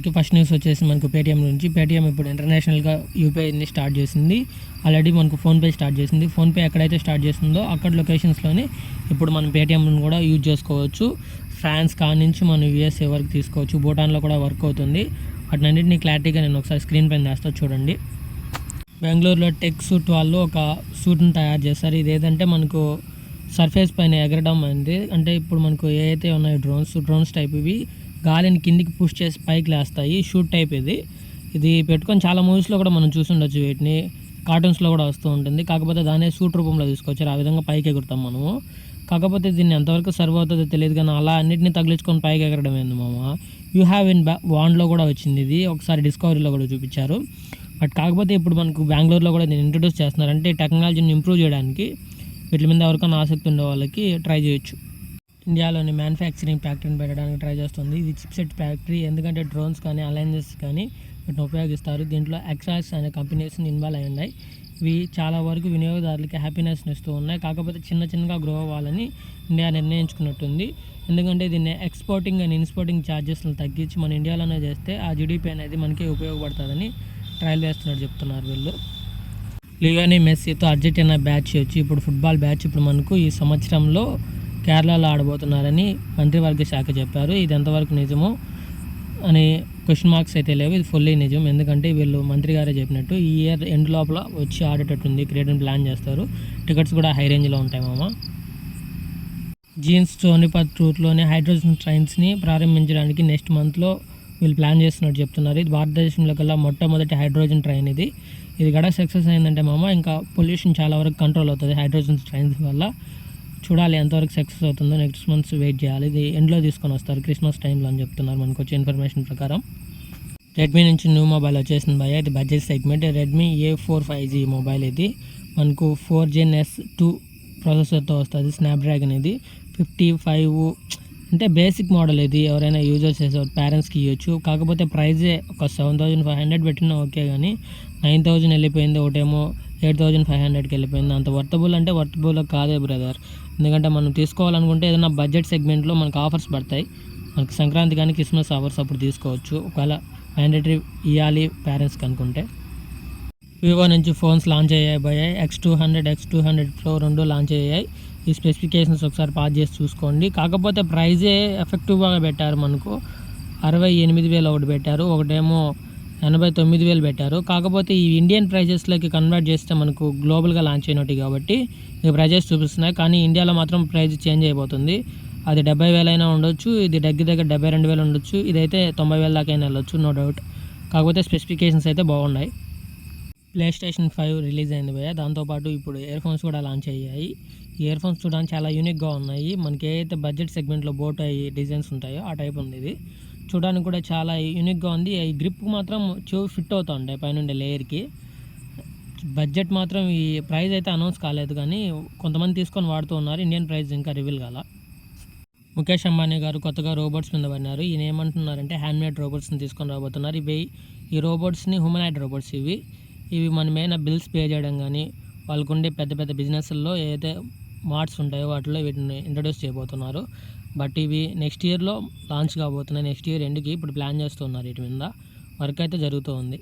అందరికీ first news వచ్చేసి మనకు పేటీఎం నుంచి. పేటీఎం ఇప్పుడు ఇంటర్నేషనల్గా యూపీఐని స్టార్ట్ చేసింది. ఆల్రెడీ మనకు ఫోన్పే స్టార్ట్ చేసింది. ఫోన్పే ఎక్కడైతే స్టార్ట్ చేసిందో అక్కడ లొకేషన్స్లోనే ఇప్పుడు మనం పేటీఎంను కూడా యూజ్ చేసుకోవచ్చు. ఫ్రాన్స్ నుంచి మనం యూఎస్ఏ వరకు తీసుకోవచ్చు. భూటాన్లో కూడా వర్క్ అవుతుంది. వాటినన్నింటినీ క్లారిటీగా నేను ఒకసారి స్క్రీన్ పైన వేస్తా చూడండి. బెంగళూరులో టెక్ సూట్ వాళ్ళు ఒక సూట్ని తయారు చేస్తారు. ఇది ఏదంటే మనకు సర్ఫేస్ పైన ఎగరడం అనేది, అంటే ఇప్పుడు మనకు ఏవైతే ఉన్నాయో డ్రోన్స్ టైప్ ఇవి గాలిని కిందికి పుష్ చేసి పైకి లేస్తాయి. షూట్ టైప్ ఇది పెట్టుకొని చాలా మూవీస్లో కూడా మనం చూసుండొచ్చు. వీటిని కార్టూన్స్లో కూడా వస్తూ ఉంటుంది. కాకపోతే దానే సూట్ రూపంలో తీసుకొచ్చారు. ఆ విధంగా పైకి ఎగురుతాం మనము. కాకపోతే దీన్ని ఎంతవరకు సర్వ్ అవుతుందో తెలియదు, కానీ అలా అన్నింటినీ తగిలించుకొని పైకి ఎగరడం ఏంది మామ. యూ హ్యావ్ ఇన్ వాండ్లో కూడా వచ్చింది ఇది, ఒకసారి డిస్కవరీలో కూడా చూపించారు. బట్ కాకపోతే ఇప్పుడు మనకు బెంగళూరులో కూడా దీన్ని ఇంట్రొడ్యూస్ చేస్తున్నారు. అంటే టెక్నాలజీని ఇంప్రూవ్ చేయడానికి వీటి మీద ఎవరికైనా ఆసక్తి ఉండే వాళ్ళకి ట్రై చేయొచ్చు. ఇండియాలోని మ్యానుఫ్యాక్చరింగ్ ఫ్యాక్టరీని పెట్టడానికి ట్రై చేస్తుంది. ఇది చిప్సెట్ ఫ్యాక్టరీ. ఎందుకంటే డ్రోన్స్ కానీ అలయన్సెస్ కానీ వీటిని ఉపయోగిస్తారు. దీంట్లో ఎక్సాస్ అనే కంపెనీస్ని ఇన్వాల్వ్ అయి ఉన్నాయి. ఇవి చాలా వరకు వినియోగదారులకి హ్యాపీనెస్ని ఇస్తూ ఉన్నాయి. కాకపోతే చిన్నగా గ్రో అవ్వాలని ఇండియా నిర్ణయించుకున్నట్టుంది. ఎందుకంటే దీన్ని ఎక్స్పోర్టింగ్ అండ్ ఇన్స్పోర్టింగ్ ఛార్జెస్ని తగ్గించి మన ఇండియాలోనే చేస్తే ఆ జీడీపీ అనేది మనకి ఉపయోగపడుతుందని ట్రయల్ వేస్తున్నట్టు చెప్తున్నారు వీళ్ళు. లియోనెల్ మెస్సీతో అర్జెంటీనా బ్యాచ్ వచ్చి ఇప్పుడు ఫుట్బాల్ బ్యాచ్ ఇప్పుడు మనకు ఈ సంవత్సరంలో కేరళలో ఆడబోతున్నారని మంత్రివర్గ శాఖ చెప్పారు. ఇది ఎంతవరకు నిజమో అని క్వశ్చన్ మార్క్స్ అయితే లేవు. ఇది ఫుల్లీ నిజం. ఎందుకంటే వీళ్ళు మంత్రి గారే చెప్పినట్టు ఈ ఇయర్ ఎండ్ లోపల వచ్చి ఆడేటట్టుంది. క్రికెట్ని ప్లాన్ చేస్తారు. టికెట్స్ కూడా హై రేంజ్లో ఉంటాయి మామ. జీన్స్ సోనిపత్ రూట్లోని హైడ్రోజన్ ట్రైన్స్ని ప్రారంభించడానికి నెక్స్ట్ మంత్లో వీళ్ళు ప్లాన్ చేస్తున్నట్టు చెప్తున్నారు. ఇది భారతదేశంలో కల్లా మొట్టమొదటి హైడ్రోజన్ ట్రైన్ ఇది కూడా సక్సెస్ అయిందంటే మామ ఇంకా పొల్యూషన్ చాలా వరకు కంట్రోల్ అవుతుంది హైడ్రోజన్ ట్రైన్స్ వల్ల. చూడాలి ఎంతవరకు సక్సెస్ అవుతుందో. నెక్స్ట్ మంత్స్ వెయిట్ చేయాలి. ఇది ఎండ్లో తీసుకొని వస్తారు క్రిస్మస్ టైంలో అని చెప్తున్నారు మనకు వచ్చే ఇన్ఫర్మేషన్ ప్రకారం. రెడ్మీ నుంచి న్యూ మొబైల్ వచ్చేసింది భయ్య. ఇది budget segment. Redmi A4 5G mobile. ఇది మనకు 4Gen S2 ప్రాసెసర్తో వస్తుంది. స్నాప్డ్రాగన్ ఇది 55 అంటే బేసిక్ మోడల్. ఇది ఎవరైనా యూజర్స్ చేసేవారు పేరెంట్స్కి ఇవ్వచ్చు. కాకపోతే ప్రైజే ఒక 7,500 పెట్టినా ఓకే, కానీ 9,000 వెళ్ళిపోయింది. ఒకటేమో 8,500కి వెళ్ళిపోయింది. అంత వర్తబుల్ అంటే వర్తబుల్ కాదే బ్రదర్. ఎందుకంటే మనం తీసుకోవాలనుకుంటే ఏదైనా బడ్జెట్ సెగ్మెంట్లో మనకు ఆఫర్స్ పడతాయి. మనకి సంక్రాంతి కానీ క్రిస్మస్ ఆఫర్స్ అప్పుడు తీసుకోవచ్చు. ఒకవేళ మ్యాండేటరీ ఇవ్వాలి పేరెంట్స్కి అనుకుంటే. వివో నుంచి ఫోన్స్ లాంచ్ అయ్యాయి. X200 X200 Pro 2 లాంచ్ అయ్యాయి. ఈ స్పెసిఫికేషన్స్ ఒకసారి పాస్ చేసి చూసుకోండి. కాకపోతే ప్రైజే ఎఫెక్టివ్గా పెట్టారు. మనకు 68,000 ఒకటి పెట్టారు, ఒకటేమో 89,000 పెట్టారు. కాకపోతే ఈ ఇండియన్ ప్రైజెస్లోకి కన్వర్ట్ చేస్తే మనకు గ్లోబల్గా లాంచ్ అయినట్టు కాబట్టి ఈ ప్రైజెస్ చూపిస్తున్నాయి. కానీ ఇండియాలో మాత్రం ప్రైజ్ చేంజ్ అయిపోతుంది. అది 70,000 అయినా ఉండొచ్చు, ఇది దగ్గర 72,000 ఉండొచ్చు, ఇదైతే 90,000 దాకా అయినా వెళ్ళొచ్చు, నో డౌట్. కాకపోతే స్పెసిఫికేషన్స్ అయితే బాగున్నాయి. PlayStation 5 రిలీజ్ అయింది భయ్య. దాంతోపాటు ఇప్పుడు ఇయర్ ఫోన్స్ కూడా లాంచ్ అయ్యాయి. ఈ ఇయర్ ఫోన్స్ చూడడానికి చాలా యూనిక్గా ఉన్నాయి. మనకి ఏదైతే బడ్జెట్ సెగ్మెంట్లో బోట్ అయ్యి డిజైన్స్ ఉంటాయో ఆ టైప్ ఉంది. ఇది చూడడానికి కూడా చాలా యూనిక్గా ఉంది. ఈ గ్రిప్ మాత్రం చెవి ఫిట్ అవుతూ ఉంటాయి పైన లేయర్కి. బడ్జెట్ మాత్రం ఈ ప్రైస్ అయితే అనౌన్స్ కాలేదు, కానీ కొంతమంది తీసుకొని వాడుతూ ఉన్నారు. ఇండియన్ ప్రైస్ ఇంకా రివీల్ కాల. ముఖేష్ అంబానీ గారు కొత్తగా రోబోట్స్ మీద పడినారు. ఈయన ఏమంటున్నారంటే హ్యాండ్మేడ్ రోబోట్స్ని తీసుకొని రాబోతున్నారు. ఈ రోబోట్స్ని హ్యూమనాయిడ్ రోబోట్స్. ఇవి మనమేనా బిల్స్ పే చేయడం కానీ వాళ్ళకు ఉండే పెద్ద బిజినెస్ల్లో ఏదైతే మార్ట్స్ ఉంటాయో వాటిలో వీటిని ఇంట్రడ్యూస్ చేయబోతున్నారు. బట్ ఇవి నెక్స్ట్ ఇయర్లో లాంచ్ కాబోతున్నాయి. నెక్స్ట్ ఇయర్ ఎండ్కి ఇప్పుడు ప్లాన్ చేస్తున్నారు. వీటి మీద వర్క్ అయితే జరుగుతూ ఉంది.